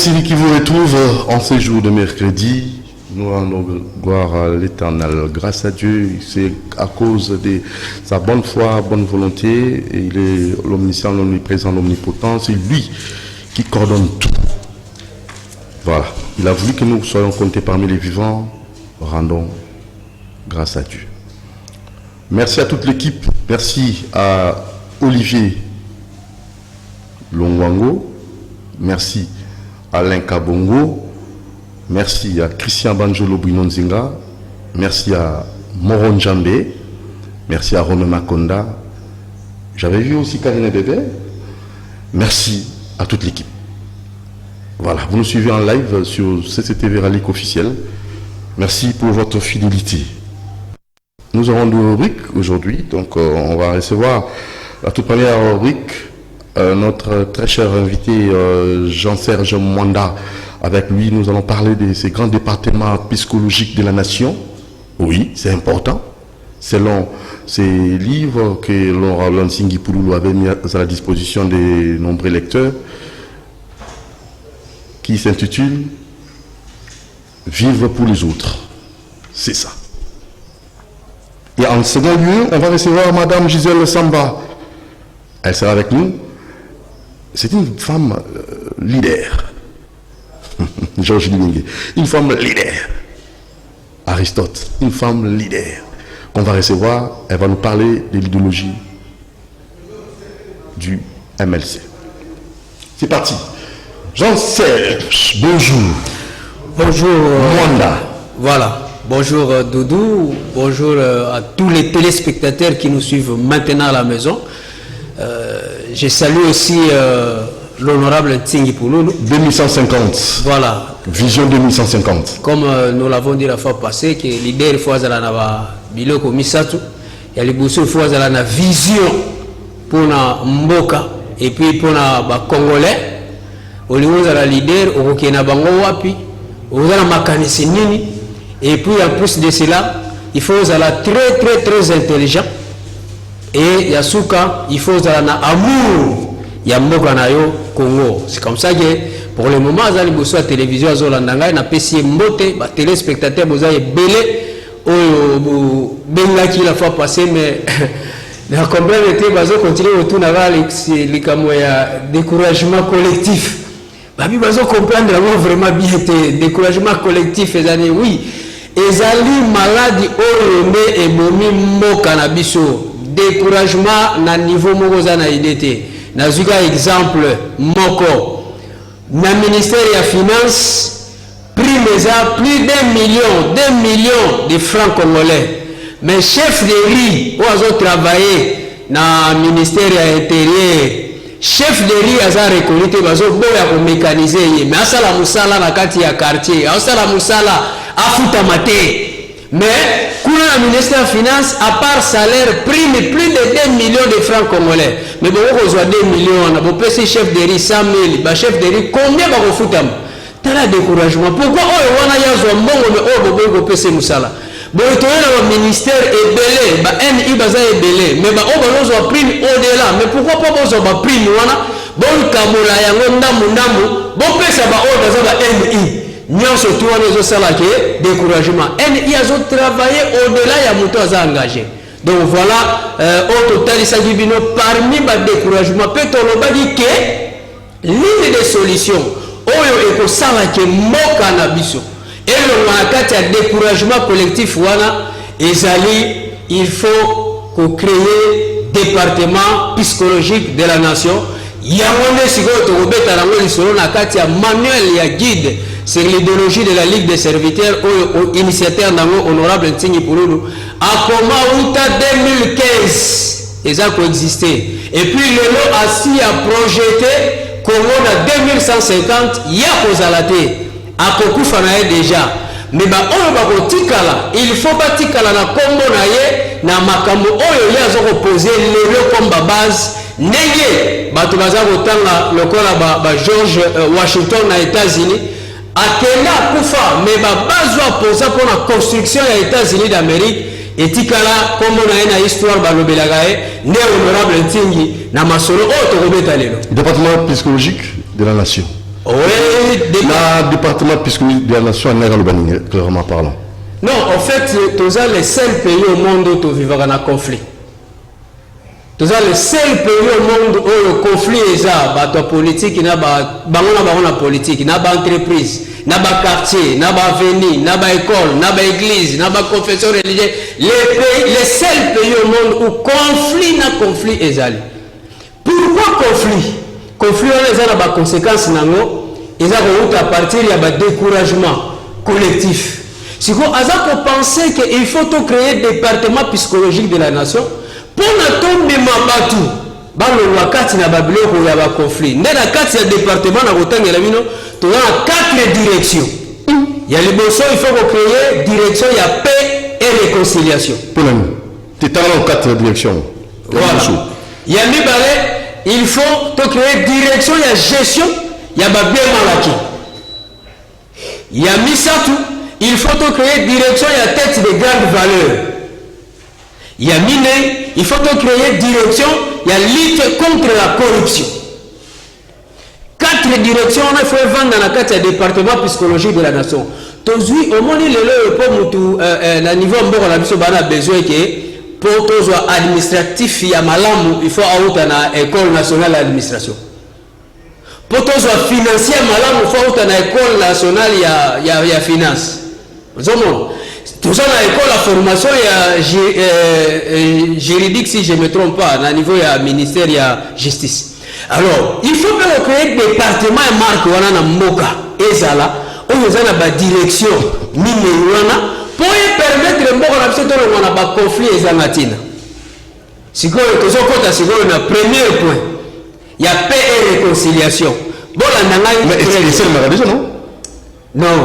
Thierry qui vous retrouve en ce jour de mercredi. Nous rendons gloire à l'Éternel. Grâce à Dieu, c'est à cause de sa bonne foi, bonne volonté. Et il est l'omniscient, l'omniprésent, l'omnipotent. C'est lui qui coordonne tout. Voilà. Il a voulu que nous soyons comptés parmi les vivants. Rendons grâce à Dieu. Merci à toute l'équipe. Merci à Olivier Longwango. Merci à Alain Kabongo. Merci à Christian Banjolo Bouinonzinga. Merci à Moron Djambé. Merci à Romain Makonda. J'avais vu aussi Karine Bébé. Merci à toute l'équipe. Voilà, vous nous suivez en live sur CCTV Rallye officiel. Merci pour votre fidélité. Nous aurons deux rubriques aujourd'hui. Donc on va recevoir la toute première rubrique. Notre très cher invité Jean-Serge Mwanda. Avec lui, nous allons parler de ces grands départements psychologiques de la nation. Oui, c'est important. Selon ces livres que Laurent Singhi Pouloulou avait mis à la disposition des nombreux lecteurs, qui s'intitule « Vivre pour les autres ». C'est ça. Et en second lieu, on va recevoir Madame Gisèle Samba. Elle sera avec nous. C'est une femme leader. Georges Limingue. Une femme leader. Aristote. Une femme leader. Qu'on va recevoir. Elle va nous parler de l'idéologie du MLC. C'est parti. Jean-Serge, bonjour. Bonjour. Mwanda. Voilà. Bonjour Doudou. Bonjour à tous les téléspectateurs qui nous suivent maintenant à la maison. Je salue aussi l'honorable Tsingi Pouloulou. 2150. Voilà. Vision 2150. Comme nous l'avons dit la fois passée, que l'idée fois à la biloko misatu, il y a les boussos fois à la vision pour na mboka et puis pour na congolais. Au niveau de la leader, au Kenya bango wapi, au la makanisi nini, et puis en plus de cela, il faut être très intelligent. Et Yasuka, il faut un amour. Yamboka na yo Congo. C'est comme ça que pour le moment, à la télévision, à Zolandanga, na PC Mbote, les téléspectateurs, vous avez belé, au Bengaki la fois passée, mais la comprendre était basé continuer autour de les découragement collectif. Babi bazo comprendre vraiment bien découragement collectif les années oui. Ezali maladie orembe et bomi mboka na biso. Découragement na niveau mokoza na idete nazuka exemple moko na ministère ya finance prime eza plus d'1 million de francs congolais mais chef de riz oazo travailler na ministère ya intérieur chef de riz aza reconnu te bazo boya ko mécaniser ye mais asala musala na kati ya quartier asala musala afuta mate. Mais, pour le ministère de la Finance, à part salaire, prime plus de 2 millions de francs congolais. Mais bon, on a 2 millions, on a passé chef de riz 100 000, chef de riz, combien va vous foutre? T'as le découragement. Pourquoi on a un bon, mais on va passer nous ça. Bon, le ministère est belé, NI baza est belé, mais on va prime au-delà. Mais pourquoi pas on va prime? Bon, Kamola, yango ndamu, bon, ça va au-delà NI. Nous surtout les salariés découragement. NI a travaillé au-delà il y a muto engagé. Donc voilà au total il s'agit de parmi les découragements peut-on dire que l'une des solutions oyo eko sala ke moka na biso et le makati ya découragement collectif wana ezali il faut qu'on crée département psychologique de la nation. Yamone sikoyo to beta na ngoli solo na kati ya manuel ya guide. C'est l'idéologie de la Ligue des serviteurs au initiateur d'Ango honorable Tsingi Pouloulou a comment 2015 ils ont coexisté et puis le lot assis a projeté Congo en 2150 il y a Kozalate à Kokufanae déjà mais il faut pas tikala na Congo naye na makambo oyo ya zo reposer le comme base nenge bato baza kotanga lokola George Washington na États-Unis akenda kufa mais bazwa posa pour la construction des États-Unis d'Amérique et tikala comme on a une histoire balobelaga né honorable Ntingi na masolo o to robeta lelo département psychologique de la nation. Oui, le département puisque de la nation est clairement parlant. Non, en fait, tous les seuls pays au monde où tu vivras dans un conflit. Tous les seuls pays au monde où le conflit est là, la politique, il y a la politique, il y a l'entreprise, il y a le quartier, il y a l'avenue, il y a l'école, il y a l'église, il y a la confession religieuse. Les seuls pays au monde où conflit est là. Pourquoi conflit? Conflit, il y a des conséquences, il y a à partir du découragement collectif. Si vous avez pensé qu'il faut créer un département psychologique de la nation, pour ne tomber ma batou, le wakati na babiloko ya ba conflit. Dans la carte du département na botanga la mino, tu as 4 directions. Il y a les bosso, il faut créer direction, il y a paix et réconciliation. Pour nous, tu es dans 4 directions. Voilà. Il y a il faut créer direction, il y a gestion, il y a bien malaki. Il y a misatu. Il faut créer direction et la tête de grandes valeurs. Il y a miné, il faut créer direction, il y a lutte contre la corruption. 4 directions, il faut vendre dans la carte du département psychologique de la nation. Aujourd'hui, au moins, le niveau où on a besoin que pour tous les administratifs, il y a malam, il faut avoir une école nationale d'administration. Pour tous les financiers, malam, il faut avoir une école nationale de finance. Tout ça dans l'école, la formation juridique, si je ne me trompe pas, au niveau du ministère de la justice. Alors, il faut créer des départements et marques dans le Moka et Zala, où nous avons la direction, pour permettre de conflit et Zanatina. Si vous avez un premier point, il y a paix et réconciliation. Mais c'est le Maradéjo, non? Non.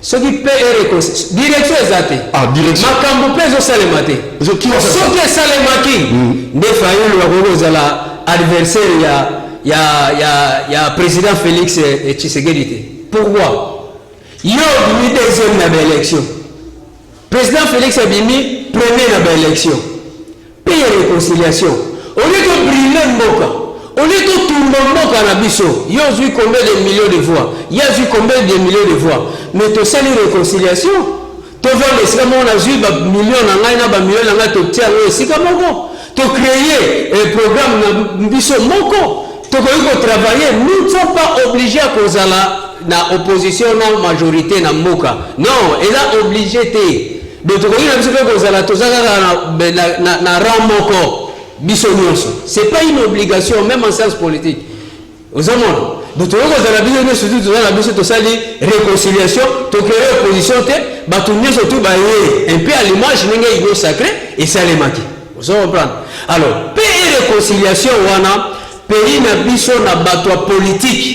Ce qui paie et réconciliation. Direction exacte. Ah, direction. Makambo peso salemate. Ce qui est salemaki. Des failles, l'adversaire, il y a président Félix Tshisekedi. Pourquoi? Il y a eu deuxième dans l'élection. Président Félix a mis premier dans l'élection. Paix et réconciliation. Au lieu de brûler Mboka. Au lieu de tout le monde à la biso, il y a eu combien de millions de voix? Il y a eu combien de millions de voix? Mais tu sais les réconciliations. Tu vois, les on a eu des millions de tiens, c'est comme tu créer un programme biso moko. Tu peux travailler. Nous ne sommes pas obligés à cause de l'opposition, la majorité, la moka. Non, ils sont obligés. Donc, tu peux cause na ramoko. Ce n'est pas une obligation, même en sciences politiques. Aux amants, donc tu vois la réconciliation, tu crées opposition, surtout un peu à l'image de sacré et ça les maquille. Vous comprenez? Alors, paix et réconciliation, pays na biso na bateau politique,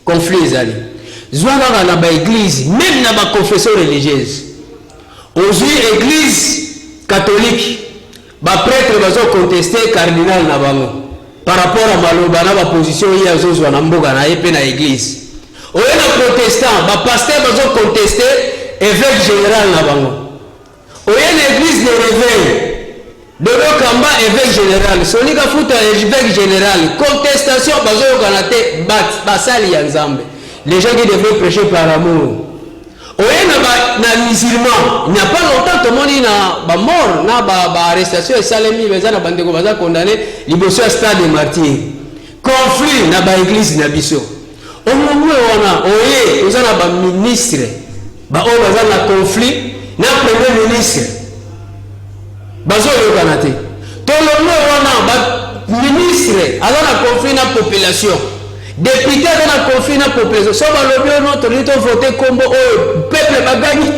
conflit zali. Zouana na ba église, même na ba confession religieuse. Aujourd'hui, église catholique. Les prêtres vont contester le cardinal Nabango par rapport à Maloba, la position il y a Zozo Namboga na l'église. Au lieu de protestants, les pasteurs vont contester l'évêque général Nabango. Au lieu de l'église de réveil, de l'Okamba évêque général, Sonika Fouta évêque général, contestation, basali Yanzambe. Les gens qui devraient prêcher par amour. Il n'y a pas longtemps, tout le monde a mort, arrestation et salami, les gens ont condamné, les bosseurs stade des martyrs. Conflit dans l'église de Nabiso. On a un ministre, on a un conflit, un premier ministre. Tout le monde a un ministre, on a un conflit dans la population. Député dans la conflit dans la population, si on a voté comme le peuple a gagné,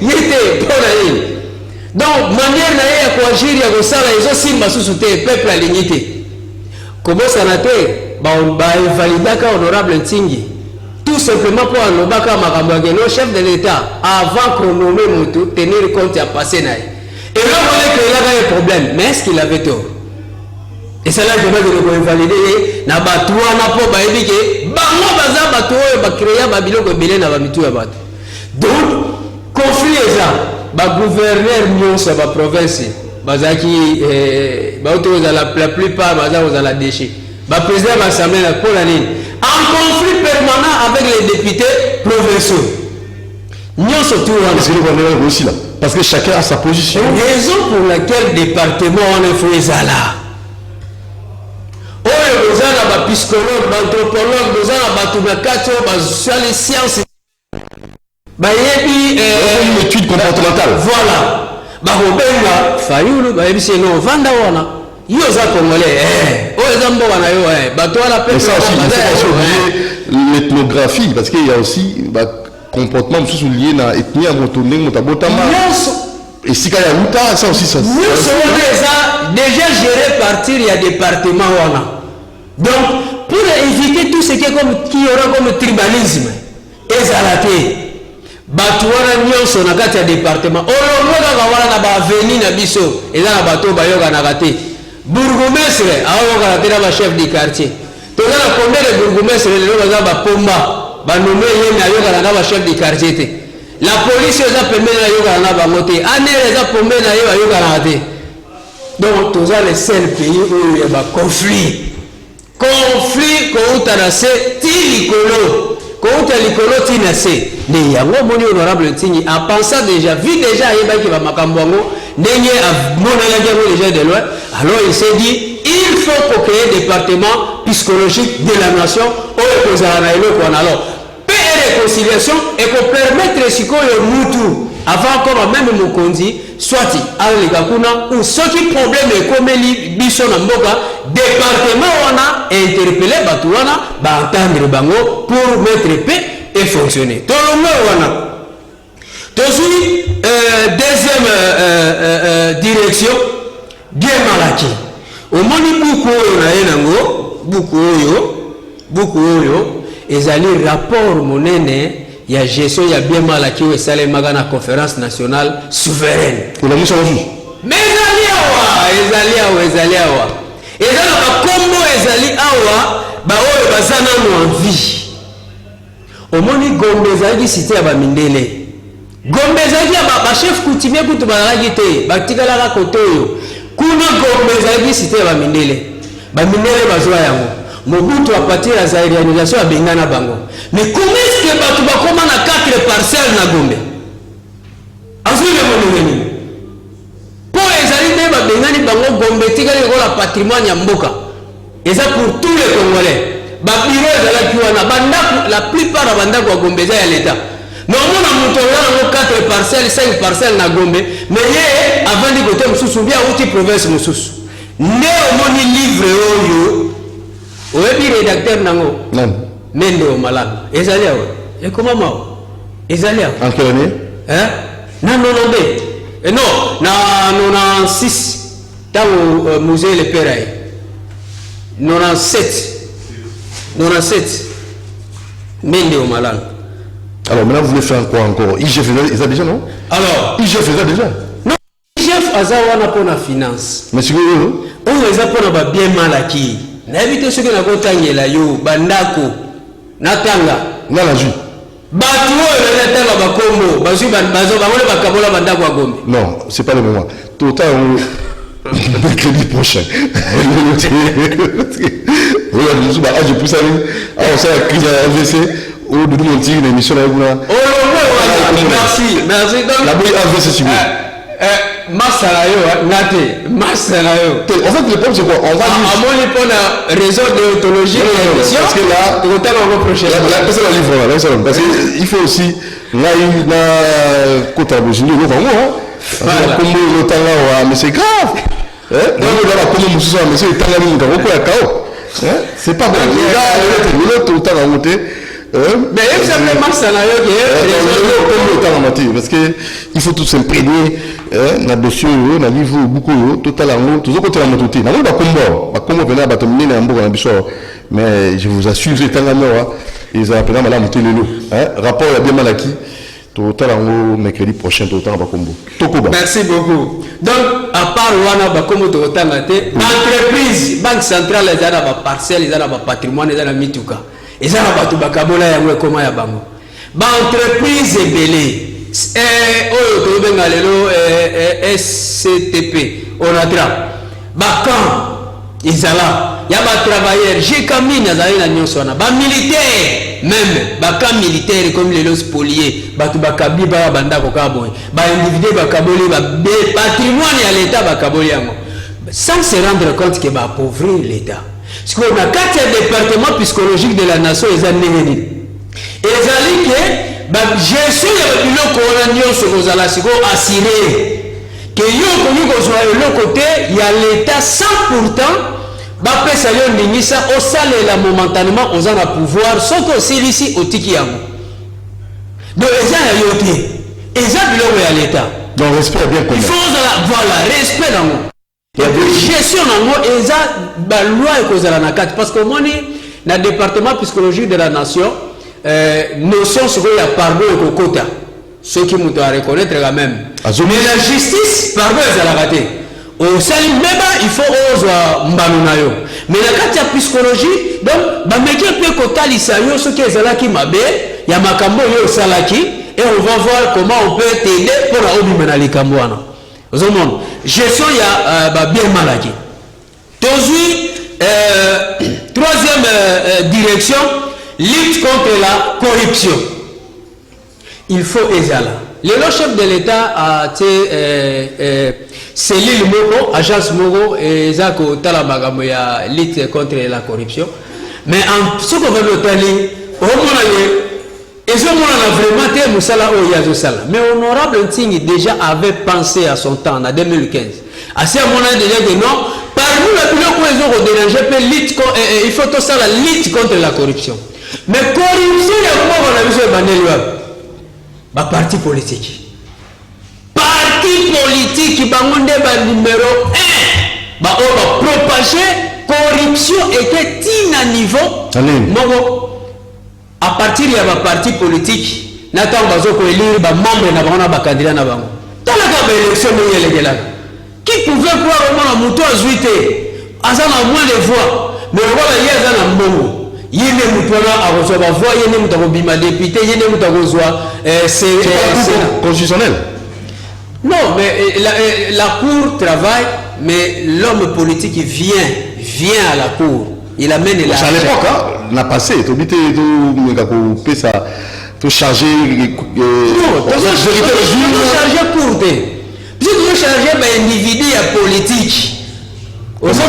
il était pour la ligne. Donc, manière de agir, il y a ça, ils ont aussi le peuple a l'unité. Comment ça n'a été? On va invalider l'honorable Ntingi. Tout simplement pour le chef de l'État, avant qu'on nomme Moutou, tenir compte à passer. Et là, on voit qu'il avait un problème. Mais est-ce qu'il avait tort? Et c'est là que je vais invalider. Na batua na po ba ebike. Bango baza batua ba créer ba biloko belé na ba mitu ya bato. Donc conflit ça. Ba gouverneur nyonso ba province. Bazaki ba auto la plupart baza aux la déchet. Ba président de l'Assemblée pour la ligne. En conflit permanents avec les députés provinciaux. Nous surtout aussi là. Parce que chacun a sa position. Raison pour laquelle le département on est fait là. Nous avons des psychologues, des anthropologues, nous avons des sciences. Une étude comportementale. Voilà. Bahobenga Fayulu baebisi no vanda wana. Yo za congolais za mbo wana yo bato la peuple. Ça aussi l'ethnographie parce qu'il y a aussi comportement sous lié na ethnie à motoné motabotama. Et si quand il y a Outa, ça aussi ça. Nous sommes déjà géré partir il y a département wana. Donc pour éviter tout ce qui aura comme tribalisme ezalate bato wana nyonso na kati ya département olongoka wana na ba avenue na biso eza na bato bayoka na kate bourgmestre ayoka na tena ba chef de quartier to na combien de bourgmestre lelo baza ba pomba ba nommé yene ayoka na ba chef de quartier te la police eza pembeni na yoka na bango te anere eza pembeni na yo ayoka na te donc toza le seul pays où il y a ba conflit kouta na se ti likolo kouta likolo ti na se ne yango moni honorable Ntingi a pensé déjà vu déjà ayebaki ba makambo yango ndenge amonalaki yango déjà de loin alors il s'est dit il faut créer un département psychologique de la nation oyo kozala na eloko wana alors paix et réconciliation et pour permettre sikoyo mutu avant comme même mokonzi soit aleka kuna ou soki problème ekomeli biso na mboka département wana interpeller batu wana ba entendre bango pour mettre paix et fonctionner tolongo wana tozui deuxième direction bien malaki omoni buku oyo na ye nango buku oyo ezali rapport monene ya gestion ya bien malaki oyo esalemaka na conférence nationale souveraine mais ezali awa eza na bakombo ezali awa baoyo baza nano en vie omoni Gombe ezalaki cité ya bamindele Gombe ezalaki ya bachef coutumier kutu bazalaki te batikalaka kote oyo kuna Gombe ezalaki cité ya bamindele bazwa yango Mobutu a partir de la réalisation à Bengana Bango. Mais comment est-ce que tu vas comment à 4 parcelles na Gombe? Ensuite le monde pour les alliés ba Bengani Bango Gombe tigale la patrimoine ya mboka. Et ça pour tous les Congolais. Ba bureau ezala kiwana banda la plupart ya banda kwa Gombe za ya l'état. Normalement na muto na 4 parcelles 5 parcelles na Gombe mais yé avant de côté mususu bien outil province mususu. Ne omoni livre oyo oyebi rédacteur nango Mende Omalanga ezali awa ekoma mao ezali awa en quelle année na 92 non na 96 tango musée le père 97 Mende Omalanga. Alors maintenant vous voulez faire quoi encore? IGF faisait déjà non? Alors IGF faisait déjà non IGF azawana pour la finance mais c'est quoi on les a pour la bien malaki na éviter ce que na kotangela yo bandako natanga na la ju batu oyo na tanga bakombo bazu bangole bakabola bandako ya Gombe. Non, c'est pas le moment. Tout à mercredi prochain. Oui, nous ba age pour ça on ça crise AVC au de mon tigre émission là merci donc la boy AVC si vous Masalayo, Nate, Masalayo. En fait, le problème c'est quoi? On va dire. À mon époque, réseau déontologique. Parce que là, on va reprocher. La livre là, parce qu'il faut aussi là il a côté à Bougie, nous vraiment. Comme le temps là, mais c'est grave. Donc là, comme nous sommes, mais c'est le temps là, nous avons quoi à chaos. C'est pas bon. Là, tout le temps à monter. Mais il s'appelle Masalayo qui est parce qu'il faut tout s'imprégner na dossier na livre beaucoup total en tout côté la mototé na ba kombo venir ba tominer na mboka na biso mais je vous assure c'est tanga noa ils appellent la mototé lelo rapport ya bien malaki total en mercredi prochain total ba kombo tokoba. Merci beaucoup. Donc à part wana ba kombo total na te entreprise banque centrale ezana ba parcelle ezana ba patrimoine ezana mituka ezana ba tubakabola yango ekoma ya bango ba entreprise ebele oyo tobenga lelo SCTP onatra bakan izala il y a des travailleurs, j'ai camine na nyonso na ba militaire même ba camp militaire comme les spoliés, ba tu ba kabi ba banda ko ka boy, ba individu ba kaboli ba patrimoine ya l'état ba kaboli yango. Sans se rendre compte que va appauvrir l'État. Parce qu'on a 4 départements psychologiques de la nation, ils ont négligé. Et ils ont dit que gestion de l'État assuré que l'autre côté, il y a l'État sans pourtant, au salaire là momentanément, aux en pouvoir, sont aussi ici au Tikiamo. Donc ils ont dit, ils ont dit l'État. Donc respect bien connu. Il faut voilà, respect dans nous. La gestion et ça la loi est causée la nakati parce que moi dans le département psychologique de la nation notion sur la pardon et quota ceux qui m'ont à reconnaître quand même mais la justice pardon est la raté au salim même il faut oser mbanunayo mais la carte psychologie donc ba meki pe quota lisayo ce qui est là qui mabe ya makambo yo salaki et on va voir comment on peut t'aider pour la obimena likamboana. Gestion il y a bien malaki. Troisième direction, lutte contre la corruption. Il faut ezala. Le chef de l'État a été cellule Moko, agence Moko, et Zako Talamagambo ya lutte contre la corruption. Mais en ce qu'on veut noter, et ce moment là vraiment été Moussala Oyazosala. Mais honorable Ntingi déjà avait pensé à son temps en 2015. À ce moment-là déjà que non, parmi les pilotes qui ont dérangé, il faut tout ça la lutte contre la corruption. Mais corruption, il y a comment on a vu ce Banel bah parti politique. Parti politique, bah on est numéro 1. Bah on va propager corruption était à niveau. À partir de la parti politique, nous avons élire des membres de la candidat. Dans la élection, qui pouvait croire au moins à Moutou à Zuité, à ça moins de voix, mais voilà, il y a un bon. Il y a des moutons à recevoir voix, il y a des moutons à député, il y a des moutons à recevoir c'est constitutionnel. Non, mais la cour travaille, mais l'homme politique vient à la cour. Il amène la. À l'époque, on a passé, tu as ça, tu chargé. Non, tu as chargé courte. Tu as chargé un individu politique. Au fond,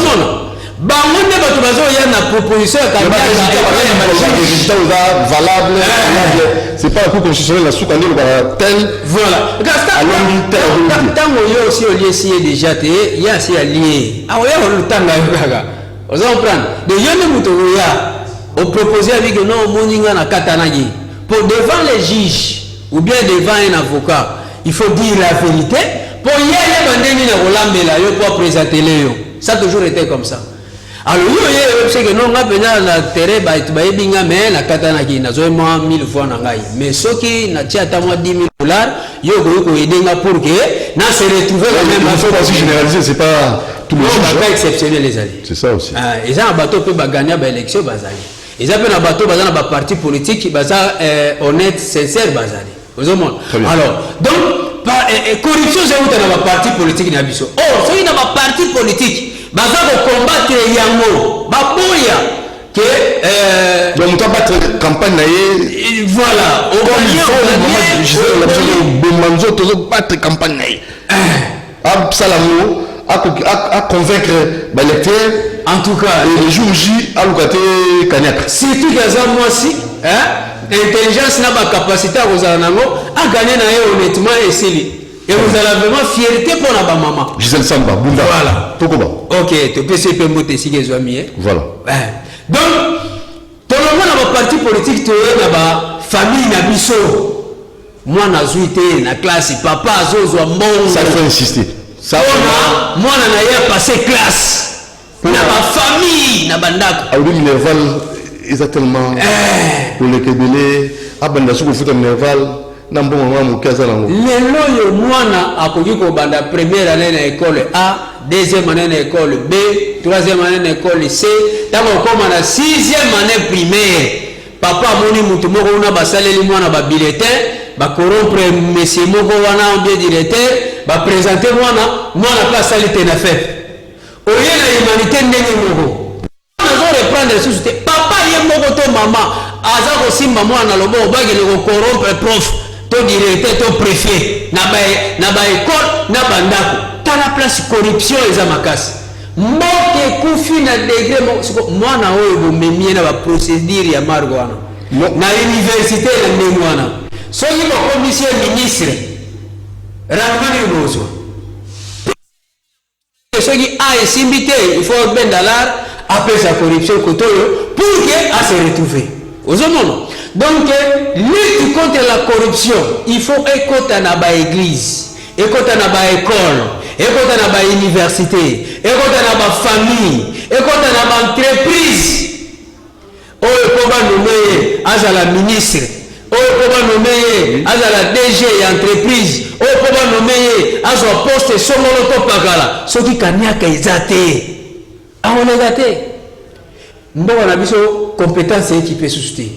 il y a une proposition valable. C'est pas un coup constitutionnel, la soupe tel. Voilà. Tant qu'il y a aussi au lieu déjà, il y a aussi allié. Ah oui, on le temps là. Vous comprenez? De yone mutoya, on proposait avec non moninga na katanagi. Pour devant les juges ou bien devant un avocat, il faut dire la vérité. Pour y aller bandeni na rolambela yo pour présenter les. Ça a toujours été comme ça. Alors yo c'est que non nga pena na terre ba ebinga mais na katanagi na zo moi 1000 fois na ngai. Mais ce qui na tia ta moi $10,000 yo ko edenga pour que na se retrouver la même chose aussi généralisé, c'est pas tout le monde. C'est exceptionnel les alliés. C'est ça aussi. Ils ont un bateau peut gagner à l'élection bazali. Ils ont un bateau bazali dans parti politique baza honnête sincère bazali. Vous comprenez? Alors donc corruption c'est où dans la parti politique na biso. Oh, c'est dans la parti politique baza ko combattre yango baboya que donc tu as battre campagne naie voilà au Manzo tu battre campagne naie Salamo à convaincre les lecteurs en tout cas et les jours J à l'ougaté Kanyaka surtout dans moi si intelligence n'a pas capacité à vous à gagner honnêtement et c'est et vous avez vraiment fierté pour la maman Gisèle Samba Bunda voilà Tokoba ok tu peux se permettre si les amis voilà donc tout le monde dans le parti politique tu es dans la famille na biso moi na zuité na classe papa zozo mbongo ça faut insister ça moi na passé classe na ma famille na bandako Audi Nerval exactement pour le Kébélé abanda soko futa Nerval na mbongo mwa mukaza nango lelo yo mwana akoki ko banda première année na école A deuxième année na école B troisième année na école C tango koma na sixième année primaire papa moni mutu moko na basaleli mwana ba bulletin ba corrompre monsieur moko wana bien directeur ba présenter mwana pas salite na fait oye na humanité ndenge moko comprendre sous te papa ye moko to mama aza ko simba mwana lobo obaki le ko corrompre prof to directeur to préfet na ba école na bandako tala place corruption eza makasi mboke kufi na degré mwana oyo bomemie na ba procédure ya margo wana na université na ndenge wana soki bakomisi ministre rarement ibozwa soki a esimbi te il faut ben dollar après sa corruption koto pour que a se retrouver ozomona donc lutte contre la corruption il faut ekota na ba église ekota na ba école ekota na ba université ekota na ba famille ekota na ba entreprise oyo po banome azala ministre oyo po banome azala DG ya entreprise oyo po banome azwa poste songolo to pakala soki kaniaka eza te aolega te mboka na biso compétence équipe suste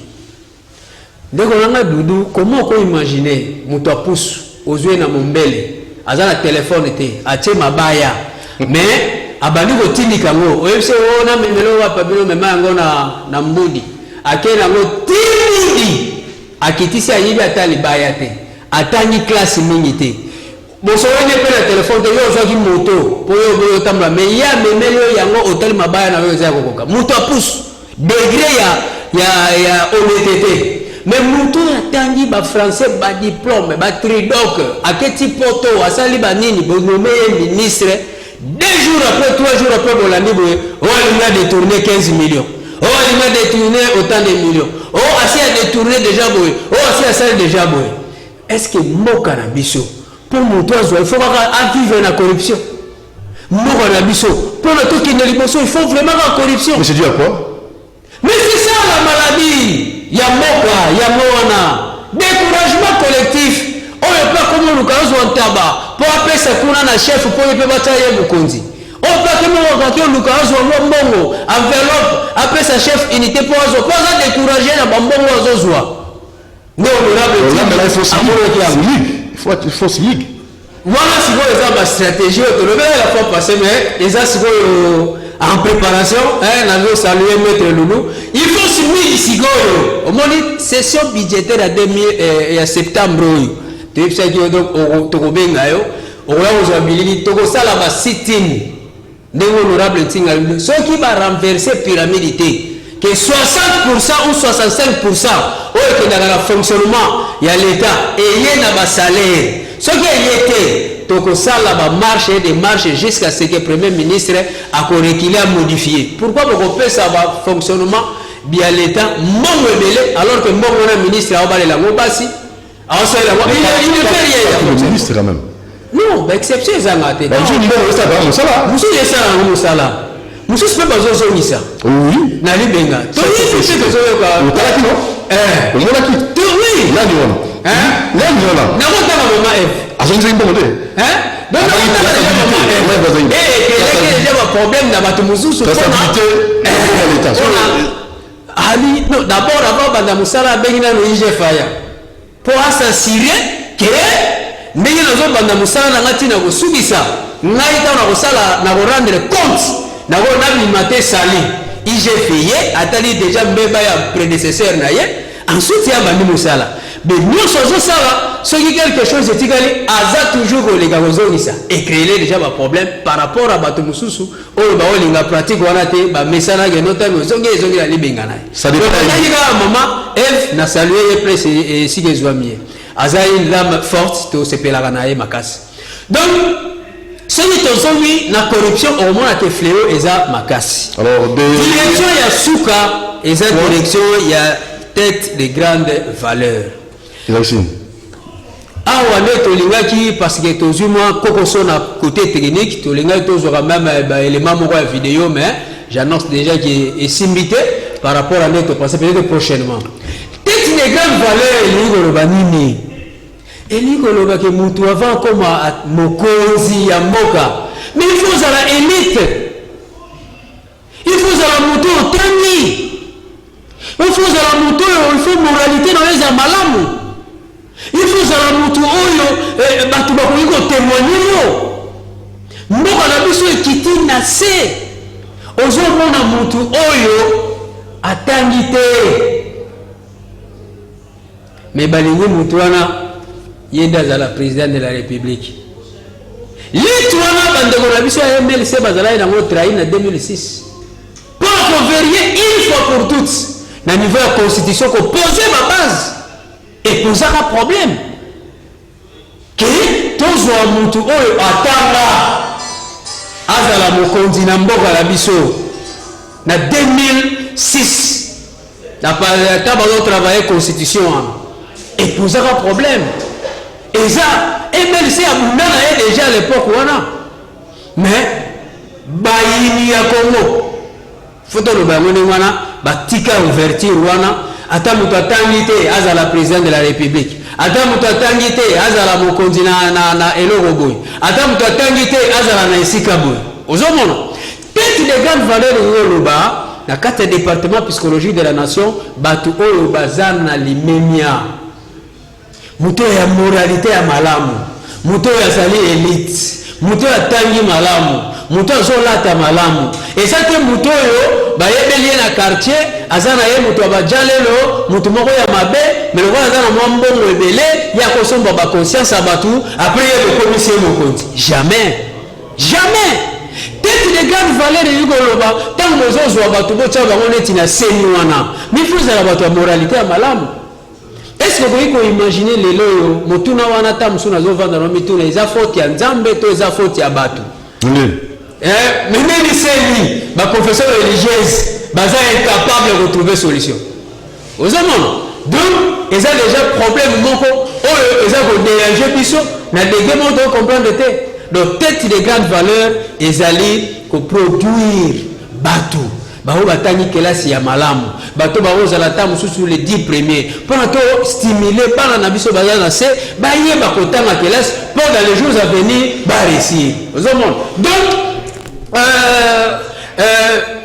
ndeko nanga dudu comment on imaginer moto apusu ozwe na mombele aza na telefone te atie mabaya mais abandi kotindika ngo oyebise ona memelo wa pabilo mema yango na mbudi akena ngo tindi akitisi ayibi ata libaya te atangi classe mingi te bosowene pe na telefone te yo ozwaki moto po yo boyo tambla mais ya memelo yango otali mabaya na yo eza kokoka moto apusu degré ya honnêteté mais moto atangi ba français ba diplôme ba tridoc aketi poto asali ba nini bonome ministre 2 jours après 3 jours après bolandi boye on a détourné 15 millions on a détourné autant de millions on a détourné déjà boye on a sali déjà boye est-ce que mboka na biso pour moto azwa il faut pas vivre na corruption mboka na biso pour le tout qui ne liboso il faut vraiment la corruption mais c'est dû à quoi mais c'est ça la maladie ya mboka ya mwana découragement collectif oyo pe comme lukazo ntaba po apesa kuna na chef po pe bataye bukonzi o pe kemo wakati lukazo mbongo enveloppe apesa chef unité po azo pas décourager na bambongo azozwa ndio honorable il faut se ligue voilà siko eza ba stratégie to le la fois passé mais eza siko en préparation nous saluer maître Loulou il faut se mettre sigoyo au moni session budgétaire à 2000 et septembre tu sais que donc tokobenga yo oya ozabiliki tokosala ba sit-in ndenge honorable Ntinga ceux qui va renverser pyramide que 60% ou 65% oyo kendaka na fonctionnement ya l'état et na ba salaire ce qui est tokosala ba marche et des marches jusqu'à ce que premier ministre a reculé à modifier pourquoi vous ça va fonctionnement bien l'état mbongo ebele alors que mbongo na ministre a balela ngo basi il ne fait rien le ministre quand même non bah exception ezanga te monsieur mbongo ça va musala monsieur yesa musala monsieur se pas besoin zonisa oui na libenga to ni c'est que zoyoka utalaki no on mona ki to oui nani wana nani wana na kota na mama f azonzi mbongo te donc on problème na bato mususu ali non d'abord avant banda musala bengi na no IGF ya pour s'assurer que ndenge nazo banda musala na ngati na kosubisa ngai ta na kosala na ko rendre compte na ko na bimate sali IGF ye atali déjà mbeba ya prédécesseur na ye ensuite ya bandi musala mais nous sommes ça ce qui quelque chose est égalé aza toujours les gars ça et créer déjà un problème par rapport à bato mususu ou ba olinga pratique wana te ba mesana ke notamment zongi la libenga na ça dépend de maman Eve na saluer et presse et si que zoamie aza une lame forte to se pelaka na ye makasi donc ce qui tozowi na corruption au moins a te fléau eza makasi alors direction ya suka eza direction ya tête de grande valeur awa nde tolingaki parce que tozwi mwa kokoso na côté technique tolingaki tozwaka même élément moko ya vidéo mais j'annonce déjà que esimbi te par rapport à nde topensé peut-être prochainement tête de grande valeur elingi koloba nini elingi koloba ke mutu avant koma mokonzi ya mboka mais il faut ozala élite il faut ozala mutu otangi il faut ozala mutu oyo il faut moralité na yo eza malamu il faut zala mutu oyo bato bakoki kotémoigne yo mboka na biso ekiti na se ozomona mutu oyo atangi te mais balingi mutu wana ye nde azala président de la république litu wana bandeko na biso ya MLC bazalaki nango trahi na 2006 pour converger une fois pour toutes na niveau ya constitution kopose babase eposaka problème ke tozwa mutu oyo atanga azala mokonzi na mboka na biso na 2006 ata bazotravaille constitution wana eposaka problème eza MLC abunda na ye déjà à l'époque wana mais bayini ya Congo fotoloba yango ndenge wana batika ouverture wana ata moto atangi te azala président de la république ata moto atangi te azala mokonzi na eloko boye ata moto atangi te azala na esika boye ozomona tete de grande valeur oyoloba na kati ya département psychologie de la nation bato oyo baza na limemia moto ya moralité ya malamu moto oyo azali élite moto oyo atangi malamu moto azolata malamu eza te moto oyo bayebeli ye na quartier aza na ye moto ya bajalelo moto moko ya mabe me lokola aza na mwa mbongo ebele ya kosomba baconscience ya bato apres ye kokomisi ye mokonzi jamais tete de grande valeur eyi koloba ntango bozozwa bato botya bango neti na seni wana mifu ezala bato ya moralité ya malamu est-ce que vous pouvez imaginer les lois motuna wana ta musuna zo vanda no mituna eza faute ya nzambe to eza faute ya bato mais nini seli ba professeur religieuse baza incapable de retrouver solution aux hommes donc eza déjà problème moko oyo eza ko déranger biso na degré mo do comprendre te donc tête de grande valeur ezali ko produire bato bao batangi kelasi ya malamu bato bazala ta mususu les 10 premiers pour to stimuler par na biso bazala se baye bakotanga kelasi pour dans les jours à venir ba réussir ozomona donc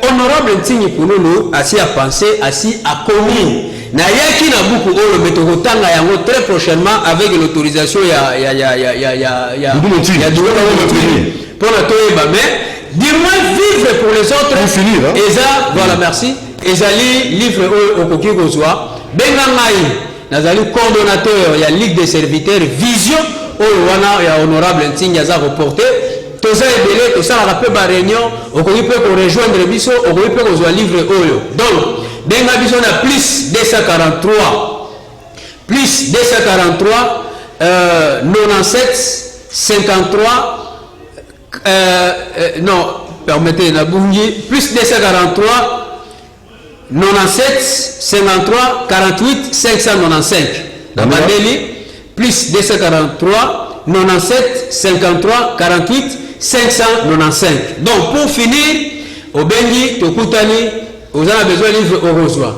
honorable Ntingi Pululu asi a pensé asi a commis na yaki na buku oyo betokotanga yango très prochainement avec l'autorisation ya pour na toyeba mais dis-moi vivre pour les autres et ça voilà merci ezali livre au okoki kozwa benga ngai nazali coordonnateur ya ligue des serviteurs vision oyo wana ya honorable Ntingi aza reporter toza ebele tosalaka mpe ba réunion okoki mpe korejoindre biso okoki mpe kozwa livre oyo donc benga biso na plus 243 97 53 non, permettez, plus 243 97 53 48 595. Bandeli, plus 243 97 53 48 595. Donc pour finir, au Bengi, Tokutani, vous avez besoin de livre au reçoit.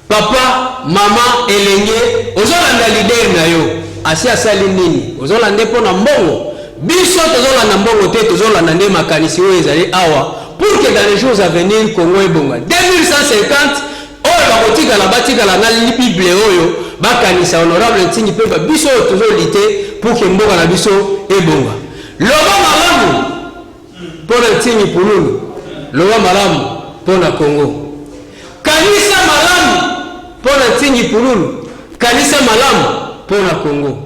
Papa, maman, Elenge, vous avez un leader nayo. Asi asali nini? Vous avez un dépôt mbongo. Biso tozolanda mbongo te tozolanda nde makanisi oyo ezali awa pour que dans les jours à venir Congo ebonga 2150 oyo bakotikala batikala na bible oyo bakanisa honorable Ntingi mpe biso oyo tozolite pour que mboka na biso ebonga loba malamu mpona Ntingi Pululu loba malamu mpona Congo kanisa malamu mpona Ntingi Pululu kanisa malamu mpona Congo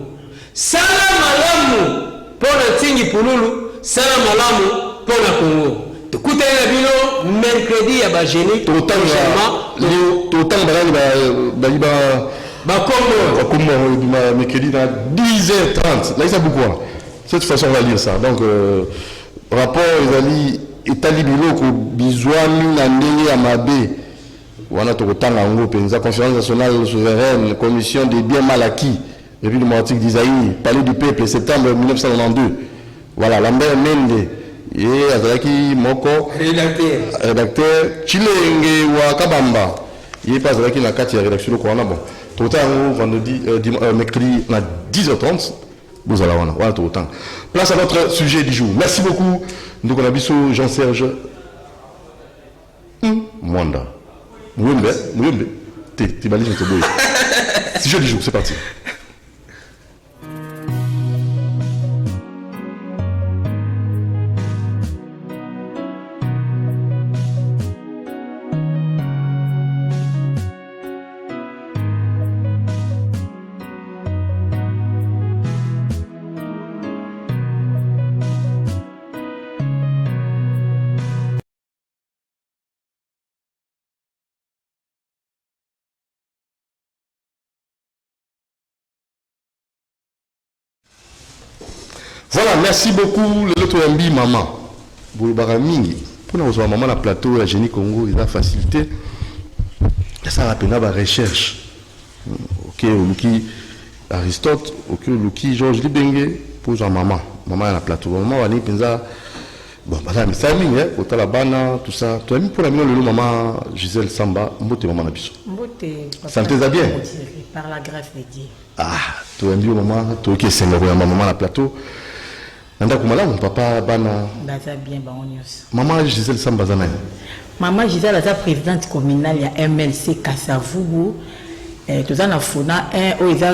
sala malamu mpona Ntingi Pululu sala malamu mpona Congo tukutana na bino mercredi ya bageni totanga mercredi à 10h30 là il y a beaucoup cette façon on va lire ça donc rapport ezali etali biloko bizwami na ndenge ya mabe wana tokotanga ngo penza conférence nationale souveraine commission des biens mal acquis depuis le Martinique d'Isaïe, Palais du Peuple, septembre 1992. Voilà, Lambert Mende, et Azalaki Moko, rédacteur, Chilenge Wakabamba, il n'est pas Azalaki la 4e rédaction de Kouana. Bon, tout le temps, vendredi, mercredi, à 10h30, vous allez voir, voilà tout le temps. Place à notre sujet du jour. Merci beaucoup. Nous avons bisou Jean-Serge Mwanda. Mwembe, t'es balise, t'es beau. Sujet du jour, c'est parti. Voilà, merci beaucoup. L'autre MB maman. Boulobara mingi. Pour nous voir maman na plateau la Génie Congo, il a facilité. Ça a peine à recherche. OK, Luki Aristote, OK, Luki Georges Libenge pour Jean maman. Maman na plateau. Maman va ni penza. Bon, madame Saming, hein, pour la bana, tout ça. Tu as mis pour la minute le maman Gisèle Samba, mbote maman na biso. Mbote. Santé ça bien. Par la grâce de Dieu. Ah, tu as mis au maman, tu as c'est le maman na plateau. Nanda kumala mon papa bana. Baza bien ba onyos. Maman Gisèle Samba zana. Maman Gisèle est présidente communale ya MLC Kasavubu. Tout ça na fona un où ils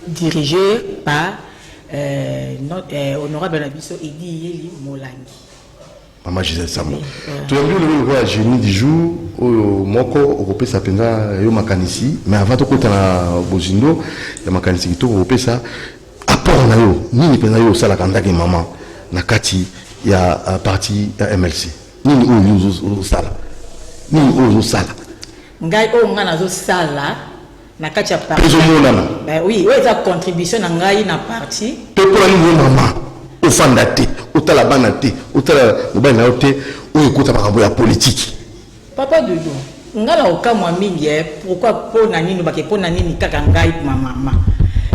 dirigé par notre honorable Nabiso Idi Yeli Molangi. Maman Gisèle Samba. Tu as vu le roi génie du jour au moko européen ça penza yo makanisi mais avant de côté na Bozindo ya makanisi qui to européen ça apport na yo nini penza yo sala kandaki maman na kati ya parti ya MLC nini o sala nini o sala ngai o ngana zo sala na kati ya parti oui o eza contribution na ngai na parti te pour ni maman o fandate o tala banate o tala mobile na ote o écoute makambo ya politique papa Doudou ngala okamwa mingi pourquoi pona nini bake pona nini kaka ngai maman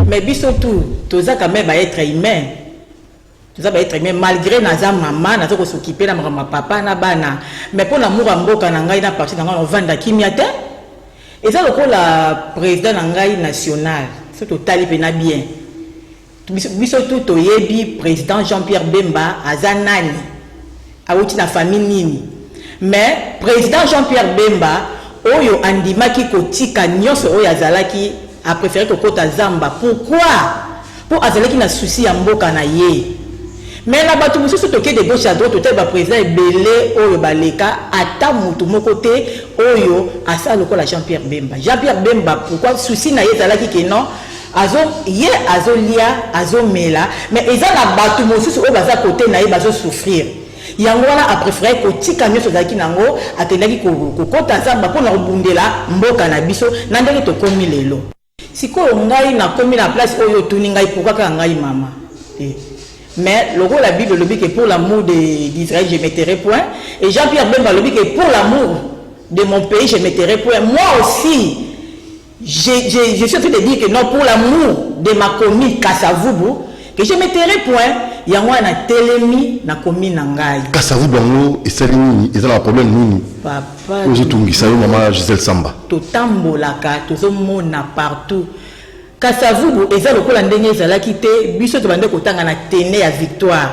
mais biso tout toza quand même être humain toza ba être humain malgré naza maman nazo ko s'occuper na ma papa na bana mais pour l'amour mboka na ngai na parti na ngai on vanda kimia te et ça le président na ngai national c'est total pena bien biso tout toyebi président Jean-Pierre Bemba azanani awuti na famille nini mais président Jean-Pierre Bemba oyo andimaki kotika nyonso oyo azalaki a préféré que kota zamba pourquoi pour azalaki na souci ya mboka na ye mais na batu mususu toke de gauche à droite totel ba président belé oyo baleka ata mutu moko te oyo asa lokola Jean-Pierre Bemba pourquoi souci na ye ezalaki ke non azo ye azo lia azo mela mais eza na batu mususu oyo baza côté na ye bazo souffrir yango wana a préféré kotika nyonso ezalaki nango atendaki kokota zamba mpona kobundela mboka na biso na ndenge tokomi lelo sikoyo ngai nakomi na place oyo tuni ngai pourquoi kaka ngai mama mais logo la Bible le dit que pour l'amour d'Israël je mettrai point et Jean-Pierre Bemba le dit que pour l'amour de mon pays je mettrai point moi aussi je suis en train de dire que non pour l'amour de ma commune Kasavubu que je mettrai point yango na telemi na commune na ngai Kasavubu bango esali nini ezala un problème nini papa ozotungisa yo maman Gisèle Samba totambolaka tozomona partout Kasavubu eza lokola ndenge ezalaki te biso tobande kotanga na tene ya victoire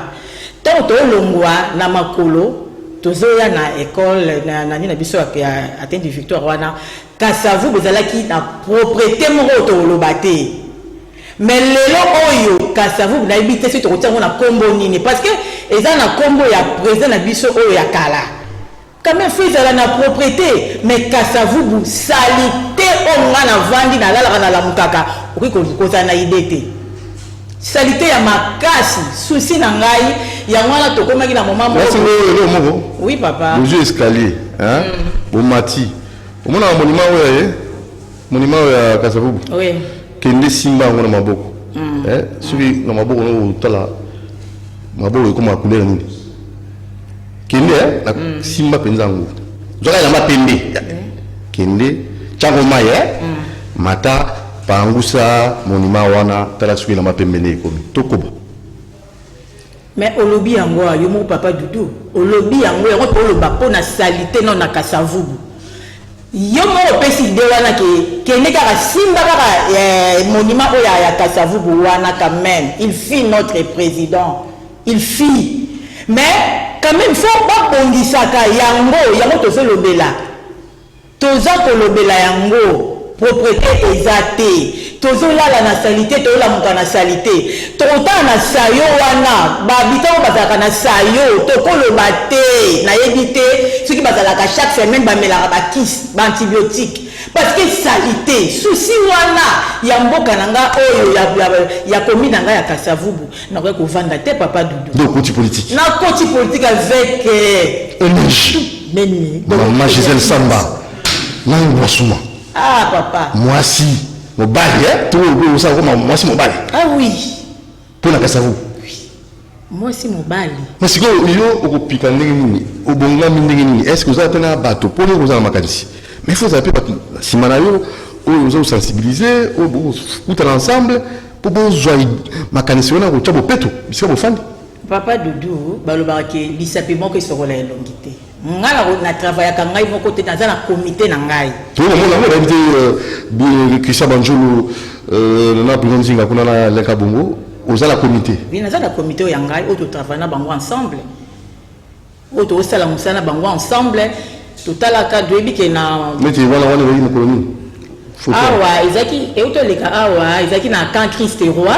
tant tolongwa na makolo tozoya na école na nini na biso ya atteinte de victoire wana Kasavubu ezalaki na propriété moko toloba te mais lelo oyo Kasavubu na ibite si tokotiango na kombo nini parce que eza na kombo ya président na biso oyo ya kala quand même fait la propriété mais Kasavubu salité au moins na vandi na la mukaka okoza na idée salité ya makasi souci na ngai ya mwana tokomaki na moment moko oui papa le jeu escalier hein au mati au mona monument ya Kasavubu oui kende simba ngona maboko soki na maboko no tala maboko comme la couleur nini kende na simba penzango zoka na mapembe kende chango maye mata pangusa monument wana tala soki na mapembe ne komi tokoba mais olobi yango yo mo papa Doudou olobi yango yango to loba pona salité non na Kasavubu yo mo pesi de wana ke ne kaka simba kaka monument oya ya Kasavubu wana quand même il fit notre président il fit mais quand même faut pas bondisaka yango tozo lobela toza kolobela yango propriété exacte tozo lala na salité to la muka na salité to ta na sayo wana babita ko bazaka na sayo to koloba te na yebite ceux qui bazalaka chaque semaine ba melaka ba kiss ba antibiotique parce que salité souci wana ya mboka nanga oyo ya commune nanga ya Kasavubu na ko vanda te papa Doudou donc côté politique na côté politique avec énergie meni maman Gisèle Samba nango wasuma ah papa moi si mobali tout ça comme moi si mobali ah oui pour la Kasavubu Moi si mobali. Mais si vous avez piqué au bon est-ce que vous avez un bateau pour vous en makanisi? Mais il faut savoir que si vous avez sensibilisé, vous êtes ensemble pour vous jouer makanisi on a au tchabo peto, c'est vos fans. Papa Doudou, balobaki lisapiment que ce rôle est longité. Ngala na travailler quand ngai mon côté dans un comité na ngai. Tout le monde a dit Christian Banjolo na Binonzinga kuna na Lekabongo. Aux à la comité. Oui, dans la comité où yangai, où tu travailles na bango ensemble. Où tu osala la musana bango ensemble. Tout à la cadre de que na. Mais tu vois là on est venu colonie. Ah ouais, Isaki et où tu les cas ah ouais, Isaki na camp Christ roi.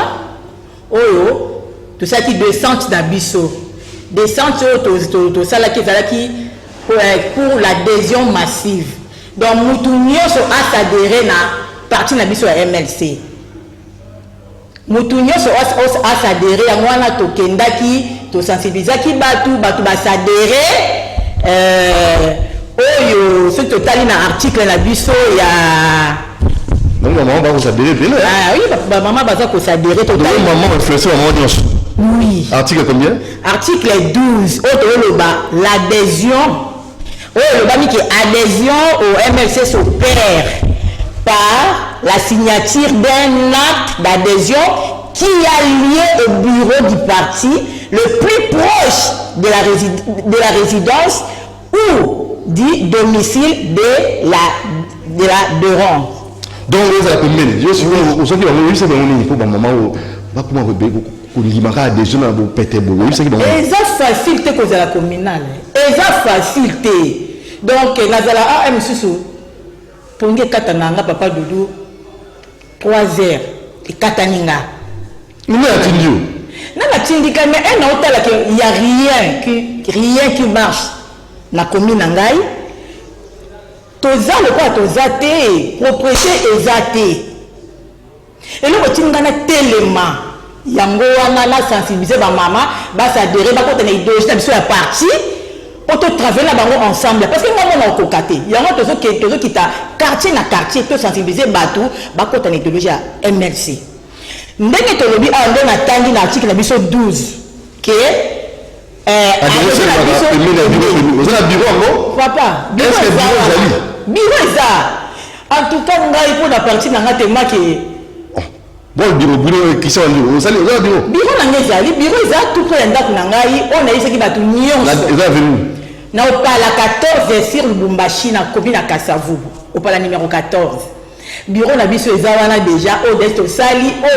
Oyo, tout ça qui descente d'abisso. Descente tout ça là qui pour l'adhésion massive. Donc mutunyo so adhérer na parti na biso à MLC. Mutunyo so adhérer à moi na tokendaki to sensibilisaki batu basadhérer oyo ce total na article na biso ya non maman va vous adhérer bien ah oui maman va s'adhérer total maman influencer maman oui article combien article 12 autre l'adhésion adhésion au MLC s'opère par la signature d'un acte d'adhésion qui a lieu au bureau du parti le plus proche de la résidence ou du domicile de l'adhérent. Donc, vous avez combien? Je suis au sein de la c'est pour maman facilité que la communale. Facilité. Donc, Nazala A. M. Soussou. Pour nous, Katananga, Papa Doudou, 3 heures. Et Kataninga. Il y a un tindio. Non, mais il n'y a rien qui marche. La commune Nangaï. Toza le quoi, Toza te. Propriété exatée. Et là, on a tellement. Yango wana la sensibiliser ba maman, ba s'adhérer, ba côté na idéologie sur la partie. On te travaille là ensemble parce que moi on a cocaté il y a un qui t'a quartier na quartier to sensibiliser batou ba ko ta idéologie MLC ndenge to lobi a ndona tangi na article na biso 12 que papa bureau ça en tout cas ngai pour la partie na ngate maki bon bureau qui sont au sali au bureau na ngezali bureau za tout pour ndako na ngai on a ici qui batu nyonso na opala 14 sur Lubumbashi na commune à Kassavu opala numéro 14 bureau na biso eza wana déjà au dest sali o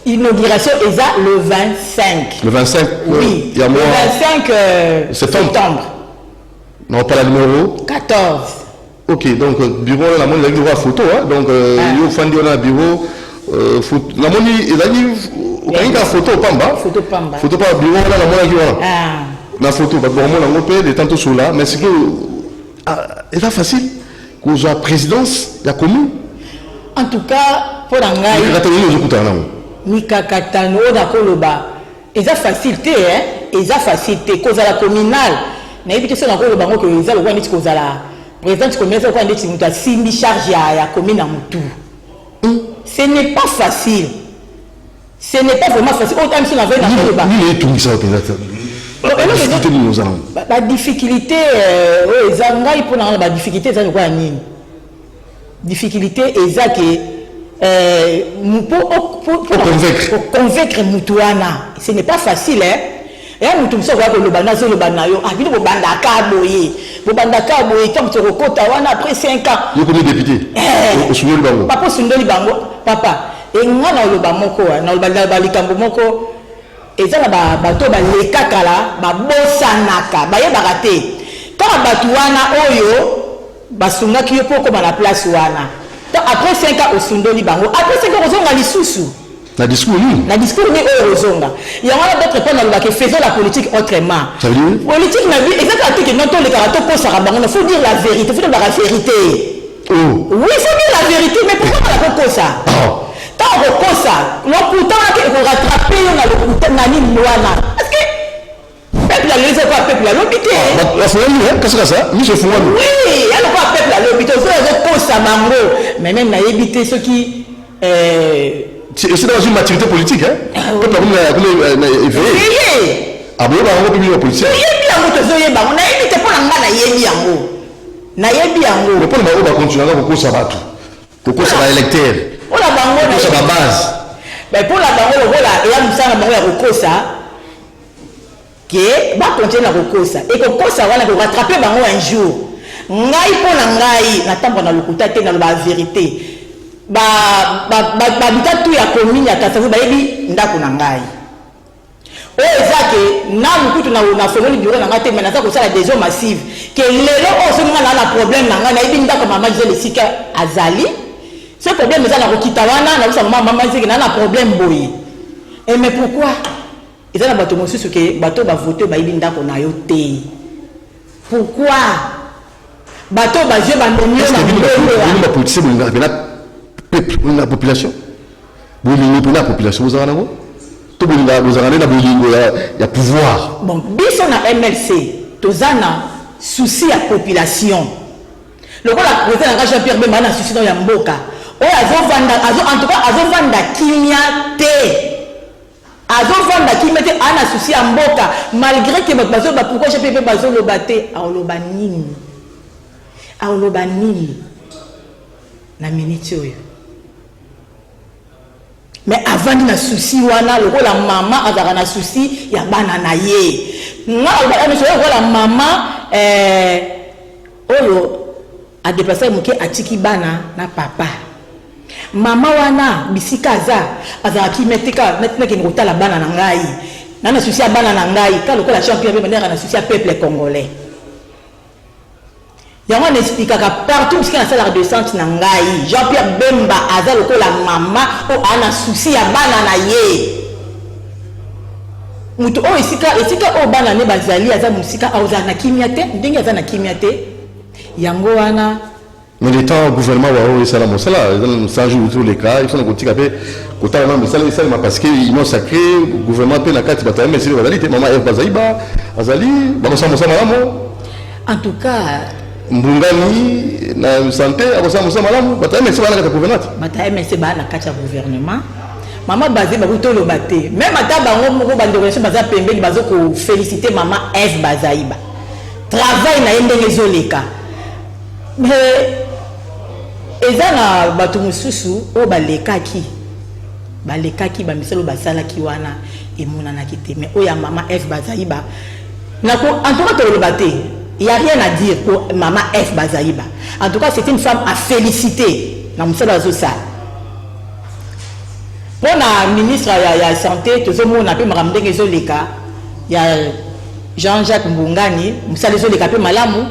inauguration eza le 25 oui il y a moi le 25 septembre na opala numéro 14 OK donc bureau la moni la photo hein donc yo fandi on a bureau la moni il a dit photo pamba bureau là la moni qui la photo, on peut les tantôt sur là, mais c'est que c'est pas facile que la présidence de la commune. En tout cas, pour l'angaï, Mikakatano, Nakoloba, c'est facilité, hein, c'est facilité, cause à la communale. Mais évitez ça encore le bango que les gens ont dit cause à la présidente communale, ça dit que c'est une charge à la commune à Moutou. Ce n'est pas facile. Ce n'est pas vraiment facile. Autant si on avait la difficulté pour la difficulté c'est quoi difficulté pour convaincre Moutouana ce n'est pas facile hein et à Moutou ça va le banazo le banayo a bino bandaka boye comme tu recota après 5 ans il est député au Sundoli Bango papa Sundoli Bango papa et ngana le bamoko na le balikambo moko ezala bato balekakala babosanaka bayebaka te kaka bato wana oyo basungaki yo mpo koma na place wana donc après 5 ans osundoli bango après 5 ans ozonga lisusu na discours ni oyo ozonga yango wana d'autres fois nalobaka faisons la politique autrement politique na vie ezaka te ke non tolekaka tokosaka bango faut dire la vérité faut dire la vérité oui faut dire la vérité mais pourquoi on la kokosa tant que ça le pourtant que rattraper on a le pourtant nani mwana est-ce que peuple a laissé quoi peuple a l'obité la folie hein qu'est-ce que ça monsieur Fouan oui elle quoi peuple a l'obité ça ça bango mais même na éviter ceux qui c'est dans une maturité politique, hein. Peuple comme éveillé. Ah bon, on peut bien politique. Mais pour le va continuer à beaucoup ça va tout. Beaucoup ça va électeur. Pour la bango ça va base. Mais pour la bango voilà, et là nous ça bango ya kokosa que va continuer à kokosa et kokosa wana ko rattraper bango un jour. Ngai pour na ngai na tambo na lokuta te na la vérité. Bita tout ya commune ya Kasavu bayebi ndako na ngai. Oyo ezake na mukutu na fololi bureau na ngate mais na ça ko sala des eaux massives que lelo o so nga na problème na ngai na yebi ndako mama je le sika azali. Ce problème est là na kokita wana na usa mama je na problème boye. Et mais pourquoi? Ils ont bato mosusu que bato ba voter bayebi ndako na yo te. Pourquoi? Bato ba je ba nomio na politique pour la population. Pour la population, vous avez il y a pouvoir. Bon, bis on a MLC, tozana souci à population. Le rôle la président Jean-Pierre Bemba na souci dans ya mboka. O en tout cas azovanda kimia te. Azovanda kimia te ana souci à mboka malgré que votre bazo pourquoi j'ai payé bazo lo baté a lo banini. A lo banini. Na minute oyo. Mais avant de souci wana le la maman azara na souci ya bana na ye nga la maman oyo a déplacé muke atiki bana na papa mama wana bisika azara ki meteka netna ke ngota la bana na ngai na souci ya bana na ngai ka lokola champion be na souci ya peuple congolais. Yango n'explique que partout où il y a la descente na ngai Jean-Pierre Bemba aza lokola mama o ana souci ya bana na ye mutu o esika o bana ne bazali aza musika aza na kimia te ndenge aza na kimia te yango wana mais le temps gouvernement wa o sala mosala dans 100 jours tous les cas ils sont kotika pe kota na mosala sala parce que ils ont sacré gouvernement pe na kati bata mais c'est bazali te mama F bazaiba azali ba mosala malamu en tout cas mbungani na santé akosa musa malamu bata MLC bana kata gouvernement bata MLC bana kata gouvernement mama bazé ba kutolo baté même ata bango moko bandorese baza pembeni bazo ko féliciter mama F Bazaiba travail na yendenge zoleka mais ezana batu mususu o balekaki ba miselo basala ki wana emona na kité mais o ya mama F Bazaiba na ko en tout cas to baté. Il n'y a rien à dire pour maman F Bazaiba. En tout cas, c'est une femme à féliciter. Pour la ministre de la Santé, tout le monde a pu me ramener les Oleka. Il y a Jean-Jacques Mbungani, Moussa les Oleka, Malamu,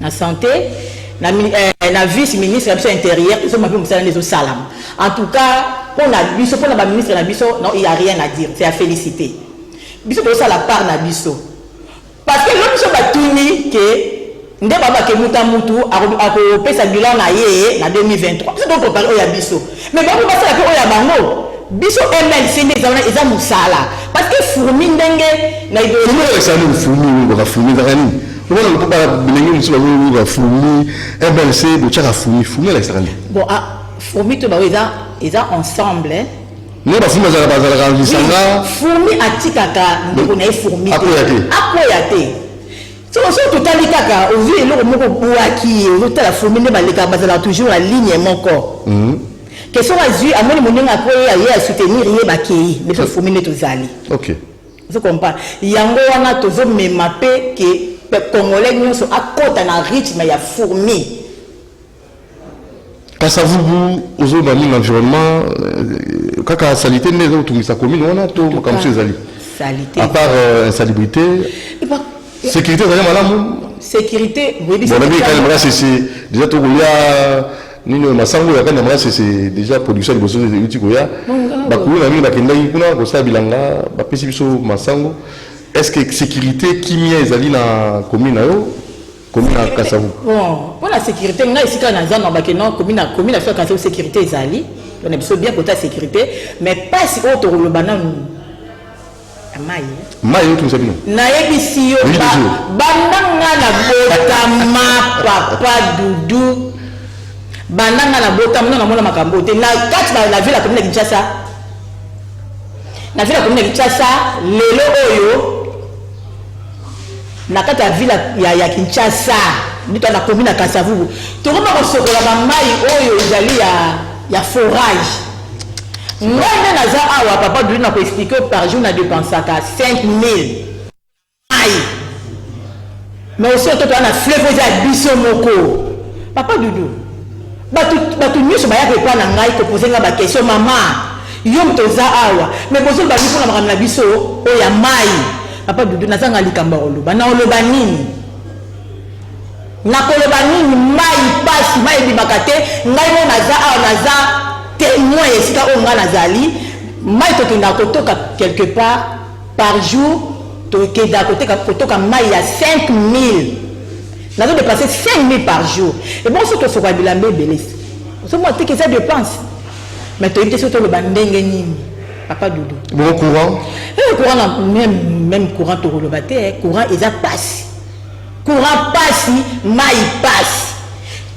la santé. La vice-ministre de l'Intérieur, tout le monde a pu Moussa les Salam. En tout cas, pour la ministre de la non, il n'y a rien à dire. C'est à féliciter. Bisso, pour ça, la part de Bisso. Parce que l'homme se batuni que ndé baba ke mutu ako pesa bilan na ye na 2023 c'est donc on parle oya biso mais baba basala pe oya bango biso MLC ndé za musala parce que fourmi ndenge na ido fourmi ba fourmi ndani on ne peut pas bilingue musu ba fourmi MLC do chaka fourmi la extra bon ah fourmi to ba eza ensemble hein. Ne ba fourmi za lisanga fourmi atikaka ndeko na fourmi akoyate so tout tali kaka ozu eloko moko buaki ozotala fourmi ne baleka bazala toujours la ligne moko question azui amoni moninga ko ye a soutenir ye bakei mais fourmi ne tozali OK vous comprenez yango wana tozo mema pe ke congolais nyonso akota na rythme ya fourmi. Kasavubu ozo ba mi environnement kaka salité ne zo tumisa commune wana to makamso ezali salité à part insalubrité sécurité za malamu sécurité oui bon ami quand même c'est déjà to ya nino masango ya quand même c'est déjà production de bosso de utiko ya ba kuna mi ba kendai kuna ko sa bilanga ba pesi biso masango est-ce que sécurité kimia ezali na commune yo commune à Kasavu. Bon, pour la sécurité, on a ici quand on a commune à faire Kasavu sécurité Zali. On a besoin bien pour ta sécurité, mais pas si autre le banane. Maï, tout ça bien. Naïe ici yo bananga na botama papa Doudou. Bananga na botama na mona makambo te na quatre la ville la commune de Kinshasa. na ville commune ya Kinshasa lelo oyo na kati ya ville ya Kinshasa ndito na commune ya Kasavubu tokoma kosokola bamai oyo ezali ya forage ngai naza awa papa Doudou na koexpliquer par jour na dépensaka 5000 ai mais aussi toto na fleuve ya biso moko papa Doudou batu nyonso bayaka epa na ngai kopose nga bakestion mama yo mtoza awa mais bozoli babi mpona makambo na biso oyo ya mai papa Doudou nazanga likambo oloba na oloba nini nakoloba nini mai pasi mai ebimaka te ngai mo naza awa naza témoin esika oyo ngai nazali mai tokenda kotoka quelque part par jour tokenda kotoka mai ya 5000 nazo dépasser 5000 par jour et bon soki tosokola bilamba ebele osomo ateke eza dépense mais toyebi te soki toloba ndenge nini papa Doudou bon courant courant na même courant tokoloba te courant eza pasi courant pasi mai pasi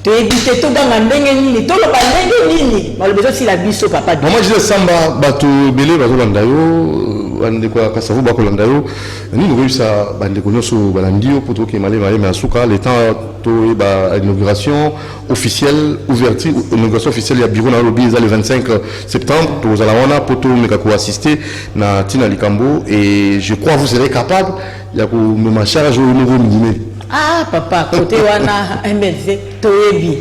toyebi te toganga ndenge nini toloba ndenge nini maloba ezosila biso papa Doudou mama Gisèle Samba bato ebele bazolanda yo bandeko ya Kasavubu bakolanda yo nini koyebisa bandeko nyonso balandi yo po toke malema ya suka le temps toyeba inauguration officielle ouverture inauguration officielle ya bureau na lobi eza le 25 septembre tozala wana po tomeka koassister na ntina likambo et je crois vous serez capable ya komema charge oyo nouveau minime ah papa côté wana MLC toyebi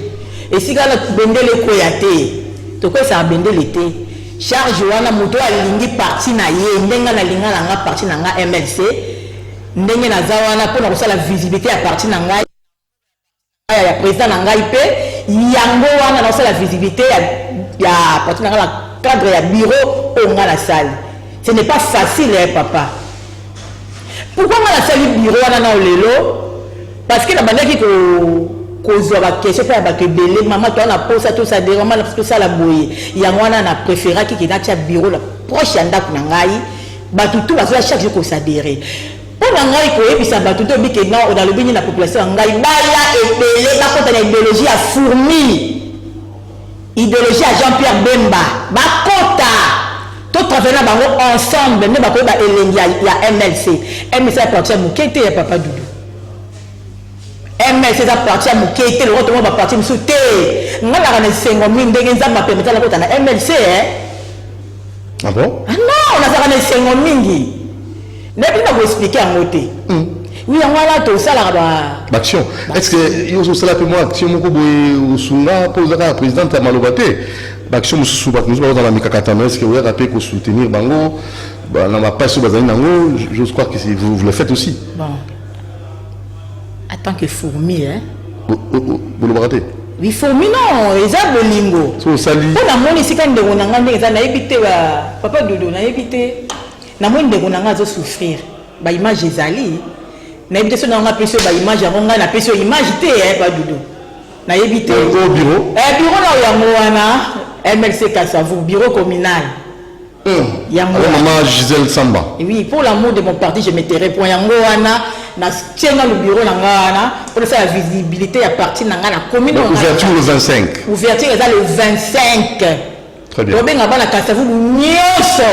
esika na bendele koya te tokoyesa bendele te charge wana moto alingi parti na ye ndenge na linga na nga parti na nga MLC ndenge naza wana mpona kosala visibilité ya parti na ngai ya président na ngai pe yango wana na kosala visibilité ya parti na nga na cadre ya bureau oyo nga na sali ce n'est pas facile papa pourquoi nga na sali bureau wana na lelo parce que na bandaki kozwa bakestion mpe ya bato ebele mama to wana posa tosadere mama tosala boye yango wana na préféraki ke natia bureau na proche ya ndako na ngai bato tu bazoya chaque jour kosadere mpo na ngai koyebisa bato to obike na nalobi nini na population ya ngai baya ebele bakota na idéologie ya fourmi idéologie ya Jean-Pierre Bemba bakota totravaille na bango ensemble nde bakoyeba elengi ya MLC aparti ya moke te ya papa Doudou MLC eza parti ya moke te loko tomo baparti mosusu te ngai naka na esengo mingi ndenge nzambe apemeta na kota na MLC ah bon ah non nazalaka na esengo mingi ndebi na koexplike yango te oui yango wana tosalaka baction est-ce que yo ozosala mpe mwa action moko boye osunga mpo ozaka présidente ya maloba te baction mosusu bato mosusu bazala mikakatano est-ce que oyaka mpe kosoutenir bango na bapasi oyo bazali nango j'ose croire que vous le faites aussi bon en tant que fourmi bolobaka te oui fourmi non eza bolingo so osali mpo namoni esika ndeko na ngai ndenge eza nayebi te papa Doudou nayebi te namoni ndeko na ngai azosouffrir baimage ezali nayebi te so na nga apesi oyo baimage yango ngai napesi oyo image te papa Doudou nayebi te bureau na yango wana MLC Kasavubu bureau communal yango maman Gisèle Samba oui pour l'amour de mon parti je me tairai point yango wana na tienga le bureau na nga wana pour la visibilité ya parti na nga na commune ouverture le 25 ouverture eza le 25 très bien tobenga bana Kasavubu nyonso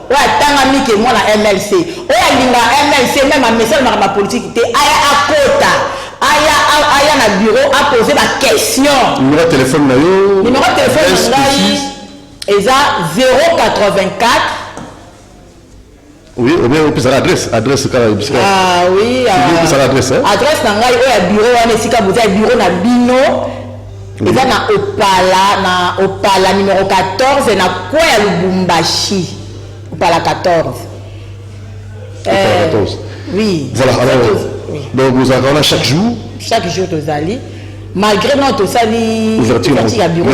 oyo atangami ke mwana MLC oyo alinga MLC même a message na politique te aya akota aya na bureau a poser ba question numéro de téléphone na yo numéro de téléphone na ngai eza 084 oui ou bien opesa adresse kala bisika ah oui opesa adresse adresse na ngai oyo ya bureau wana esika boza ya bureau na bino eza na opala numéro 14 na kwa ya Lubumbashi opala 14 oui voilà alors donc vous avez chaque jour tozali malgré notre sali ouverture ya bureau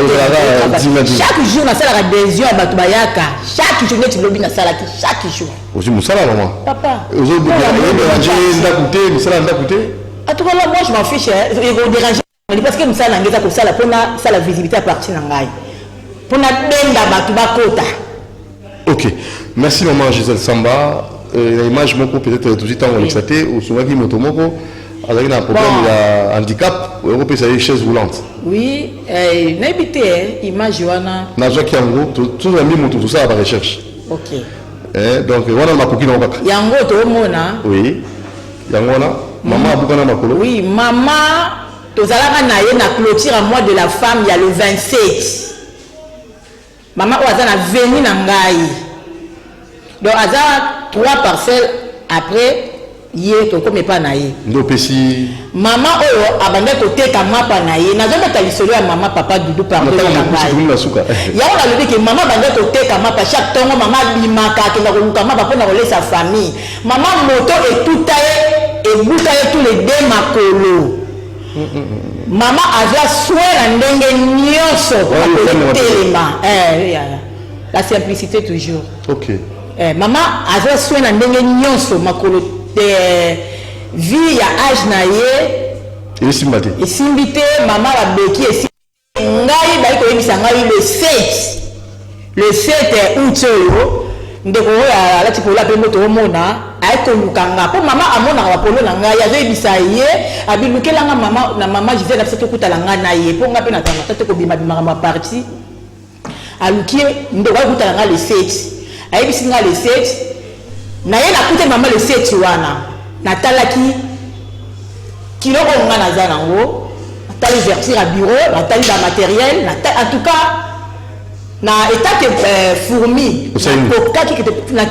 chaque jour na sala adhésion à bato bayaka chaque jour neti lobi na sala chaque jour aussi musala maman papa ozo déranger ndakuté musala ndakuté en tout cas là moi je m'en fiche il faut déranger parce que musala ngeza ko sala pona sala visibilité à partir na ngai pona benda bato bakota. OK merci maman Gisèle Samba l'image moko peut-être tout de suite on l'exaté au souvaki motomoko avec un problème de handicap, Europe c'est une chaise roulante. Oui, n'habitez image wana. Nazo qui en gros tout ça mis tout ça à la recherche. OK. Donc voilà ma coquine en vacances. Yango to mona. Oui. Yango na maman abukana makolo. Oui, maman tozalaka na ye na clôture à mois de la femme il y a le 27. Maman oazana venu na ngai. Donc aza 3 parcelles après ye to comme pas na ye. Ndo pesi maman oyo abande koteka mapa na ye nazometa lisolo ya maman papa Dudu pardon na ngai. Yango nalobi ke maman bande koteka mapa chaque tongo maman bimaka akenda koluka mapa mpona kolesa famille. Maman moto etuta ye ebuka ye tous les deux makolo. Maman azwa soin na ndenge nyonso telema. La simplicité toujours. Ok. Maman azwa soin na ndenge nyonso makolo vie ya âge na ye esimbi te mama babeki esimbi ngai bayi koyebisa ngai le 7 août oyo ndeko oyo alati polola mpe moto omona aye kolukanga mpo mama amonaka bapolo na ngai azoyebisa ye abilukelanga mama na mama Gisele apesa tokutala ngai na ye mpo ngai mpe natangata te kobimabimaka maparti aluki ndeko aye kutala ngai le 7 ayebisi ngai le 7 na ye nakute mama le 7 wana natalaki kiloko nga naza nango natali vertir à bureau natali ba matériel en tout cas na état que fourmi kokaki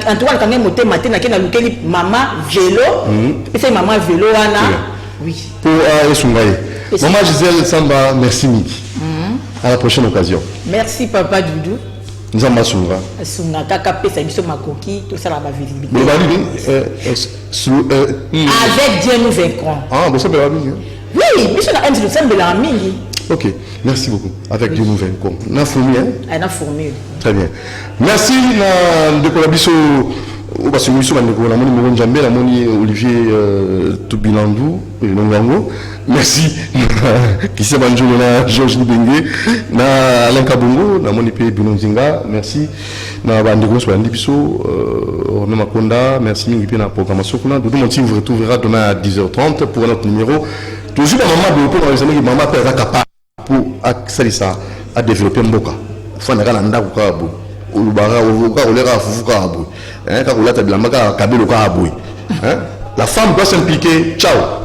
en tout cas quand même motema te nakena lukeli mama vélo et mama vélo wana oui pour esungaye maman Gisèle Samba merci midi à la prochaine occasion. Merci papa Doudou. Nous avons Sunga. Sunga kaka pesa biso makoki tout ça la visibilité. Avec Dieu nous vaincrons. Ah, bon ça peut bien. Oui, biso na un de la mingi. OK, merci beaucoup. Avec Dieu nous vaincrons. Na fourmi hein? Na fourmi. Très bien. Merci de collabiso parce que nous sommes na moni Moron Njambe, na moni Olivier Tubilandou et Nongango. Merci. Qui s'est banjo na Georges Nibenge, na Alain Kabongo, na moni pe Binonzinga. Merci. Na bandeko so bandi biso Romain Makonda, merci mingi pe na programmation kuna. Doudou Monti vous retrouvera demain à 10h30 pour notre numéro. Toujours maman de pour les amis maman peut être capable pour accéder à développer mboka. Faut na kana ndako ka bo. Ulubara uvuka ulera fufuka abo. Ka kulata bilamba ka kabelo ka abo. La femme doit s'impliquer. Ciao.